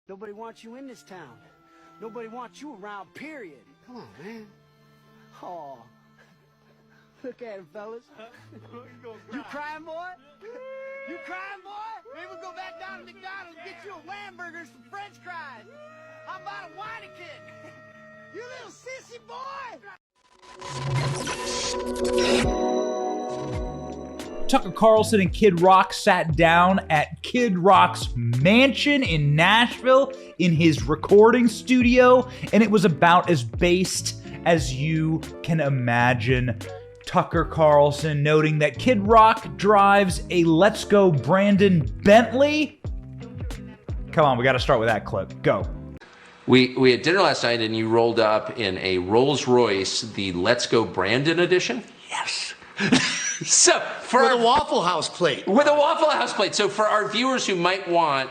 Nobody wants you in this town. Nobody wants you around, period. Come on, man. Oh, look at him, fellas. You crying, boy? You crying, boy? Maybe we'll go back down to McDonald's and get you a Whamburgers from French fries. How about a Weineken? You little sissy boy! Tucker Carlson and Kid Rock sat down at Kid Rock's mansion in Nashville in his recording studio, and it was about as based as you can imagine. Tucker Carlson noting that Kid Rock drives a Let's Go Brandon Bentley. Come on, we got to start with that clip. Go. We had dinner last night and you rolled up in a Rolls-Royce, the Let's Go Brandon edition. Yes. So for With a Waffle House plate. With a Waffle House plate. So for our viewers who might want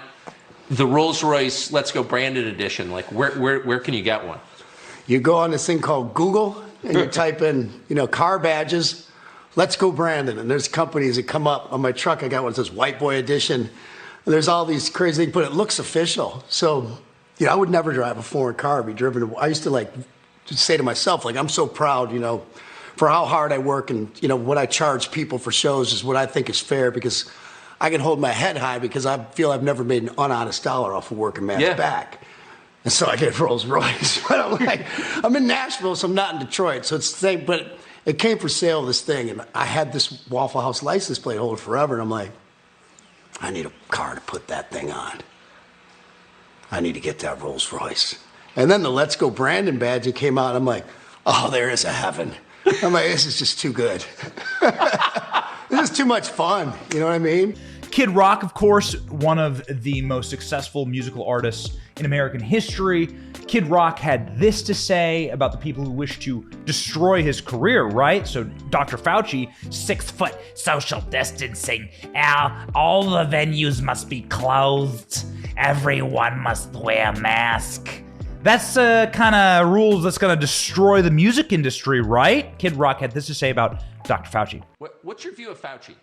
the Rolls-Royce Let's Go Brandon edition, like where can you get one? You go on this thing called Google and you type in, car badges, Let's Go Brandon. And there's companies that come up. On my truck, I got one that says White Boy Edition. And there's all these crazy things, but it looks official. So, I would never drive a foreign car, be driven. I used to say to myself, I'm so proud, for how hard I work and, what I charge people for shows is what I think is fair because I can hold my head high because I feel I've never made an unhonest dollar off of working man's back. And so I get Rolls Royce. But I'm in Nashville, so I'm not in Detroit. So it's the same, but it came for sale, this thing. And I had this Waffle House license plate holder forever. And I'm like, I need a car to put that thing on. I need to get that Rolls Royce. And then the Let's Go Brandon badge, it came out. And I'm like, oh, there is a heaven. I'm like, this is just too good. This is too much fun. You know what I mean? Kid Rock, of course, one of the most successful musical artists in American history. Kid Rock had this to say about the people who wish to destroy his career, right? So Dr. Fauci, 6-foot social distancing. All the venues must be closed. Everyone must wear a mask. that's kind of rules that's going to destroy the music industry, right? Kid Rock had this to say about Dr. Fauci. What's your view of Fauci?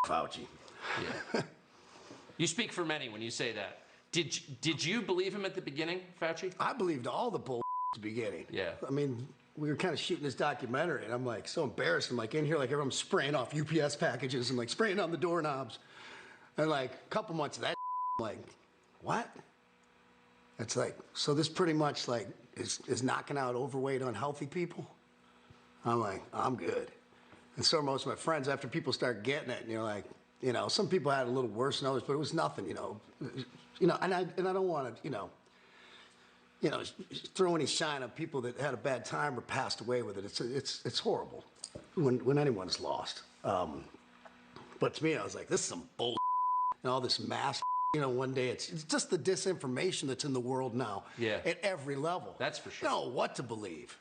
Fauci. Yeah. You speak for many when you say that. Did you believe him at the beginning, Fauci? I believed all the bull at the beginning. Yeah. I mean, we were kind of shooting this documentary, and I'm like so embarrassed. I'm like in here, like everyone's spraying off UPS packages and like spraying on the doorknobs. And like a couple months of that, I'm like, what? It's like, so this pretty much like is knocking out overweight, unhealthy people? I'm like, I'm good. And so are most of my friends after people start getting it, and you're like, you know, some people had a little worse than others, but it was nothing, you know. And I don't want to, throw any shine on people that had a bad time or passed away with it. It's horrible when anyone's lost. But to me, I was like, this is some bull. And all this mass, one day it's just the disinformation that's in the world now. Yeah. At every level. That's for sure. You know what to believe.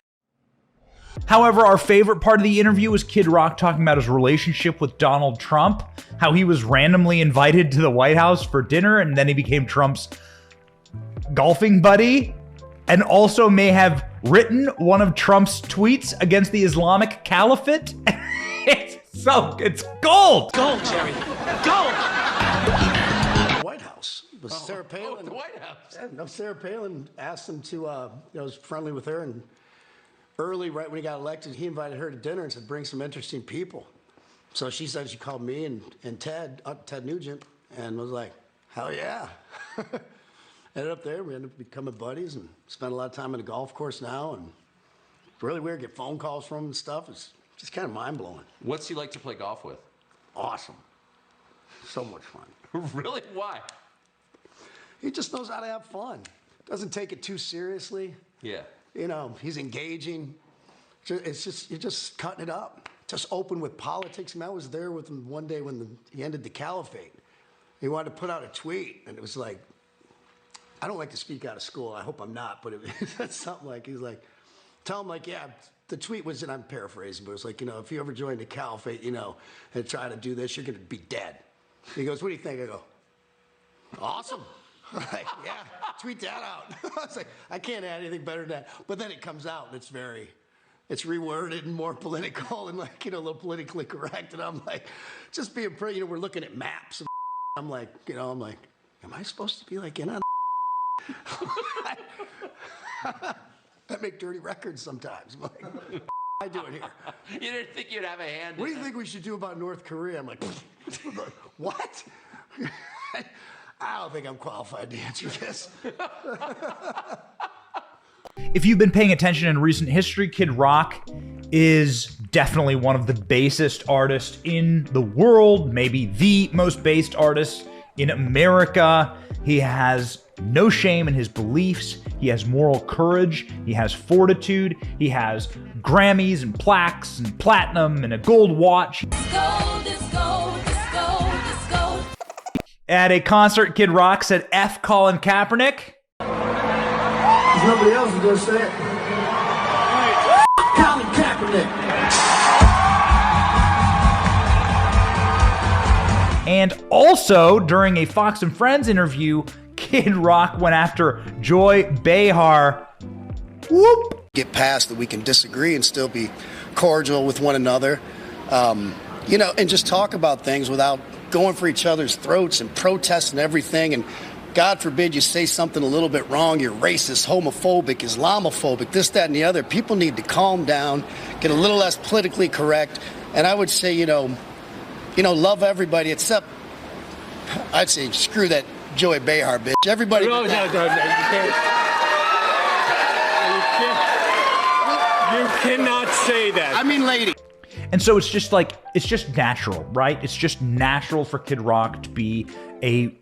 However, our favorite part of the interview was Kid Rock talking about his relationship with Donald Trump, how he was randomly invited to the White House for dinner, and then he became Trump's golfing buddy, and also may have written one of Trump's tweets against the Islamic Caliphate. It's gold! Gold, Jerry. Gold! White House. Was Sarah Palin. The White House. Yeah, no, Sarah Palin asked him to, was friendly with her, and early, right when he got elected, he invited her to dinner and said, bring some interesting people. So she said she called me and Ted Nugent, and was like, hell yeah. Ended up there, we ended up becoming buddies and spent a lot of time on the golf course now, and really weird, get phone calls from him and stuff. It's just kind of mind-blowing. What's he like to play golf with? Awesome. So much fun. Really? Why? He just knows how to have fun. Doesn't take it too seriously. Yeah. He's engaging. It's just, you're just cutting it up. Just open with politics. I mean, I was there with him one day when he ended the caliphate. He wanted to put out a tweet, and it was like, I don't like to speak out of school. I hope I'm not, but it was something like, he's like, tell him like, yeah, the tweet was, and I'm paraphrasing, but it was like, if you ever join the caliphate, and try to do this, you're going to be dead. He goes, what do you think? I go, awesome. Like, yeah, tweet that out. I was like, I can't add anything better than that. But then it comes out and it's reworded and more political and like, a little politically correct. And I'm like, just being pretty, we're looking at maps. And I'm like, am I supposed to be like in on I make dirty records sometimes. I'm like, what I doing here? You didn't think you'd have a hand What do in you think we should do about North Korea? I'm like, what? I don't think I'm qualified to answer this. If you've been paying attention in recent history, Kid Rock is definitely one of the basest artists in the world, maybe the most based artist in America. He has no shame in his beliefs. He has moral courage. He has fortitude. He has Grammys and plaques and platinum and a gold watch. Disco, disco, disco, disco. At a concert, Kid Rock said, F Colin Kaepernick. There's nobody else who's gonna say it. Colin Kaepernick. And also, during a Fox and Friends interview, Kid Rock went after Joy Behar. Whoop! Get past that we can disagree and still be cordial with one another, and just talk about things without going for each other's throats and protesting everything. And God forbid you say something a little bit wrong, you're racist, homophobic, Islamophobic, this, that, and the other. People need to calm down, get a little less politically correct. And I would say, love everybody except, I'd say, screw that Joey Behar bitch. Everybody. No, you cannot say that. I mean, lady. And so it's just natural, right? It's just natural for Kid Rock to be a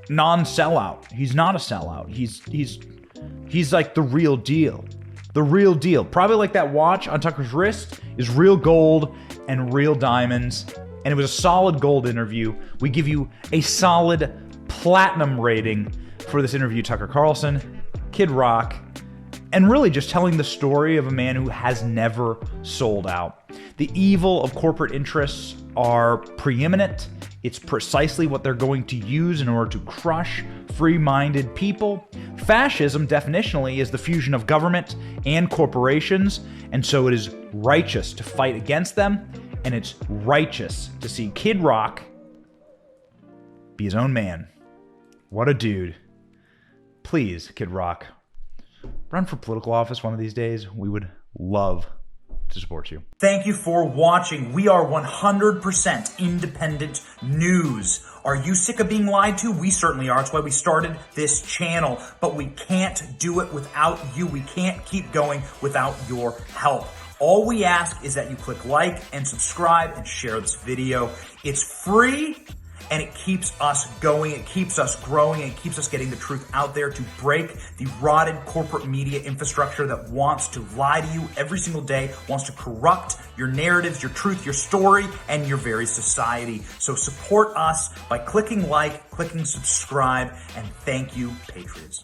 non-sellout. He's not a sellout. He's like the real deal. The real deal. Probably like that watch on Tucker's wrist is real gold and real diamonds. And it was a solid gold interview. We give you a solid platinum rating for this interview, Tucker Carlson, Kid Rock, and really just telling the story of a man who has never sold out. The evil of corporate interests are preeminent. It's precisely what they're going to use in order to crush free-minded people. Fascism, definitionally, is the fusion of government and corporations, and so it is righteous to fight against them, and it's righteous to see Kid Rock be his own man. What a dude. Please, Kid Rock, run for political office one of these days. We would love to support you. Thank you for watching. We are 100% independent news. Are you sick of being lied to? We certainly are. It's why we started this channel. But we can't do it without you. We can't keep going without your help. All we ask is that you click like and subscribe and share this video. It's free. And it keeps us going, it keeps us growing, and it keeps us getting the truth out there to break the rotted corporate media infrastructure that wants to lie to you every single day, wants to corrupt your narratives, your truth, your story, and your very society. So support us by clicking like, clicking subscribe, and thank you, Patriots.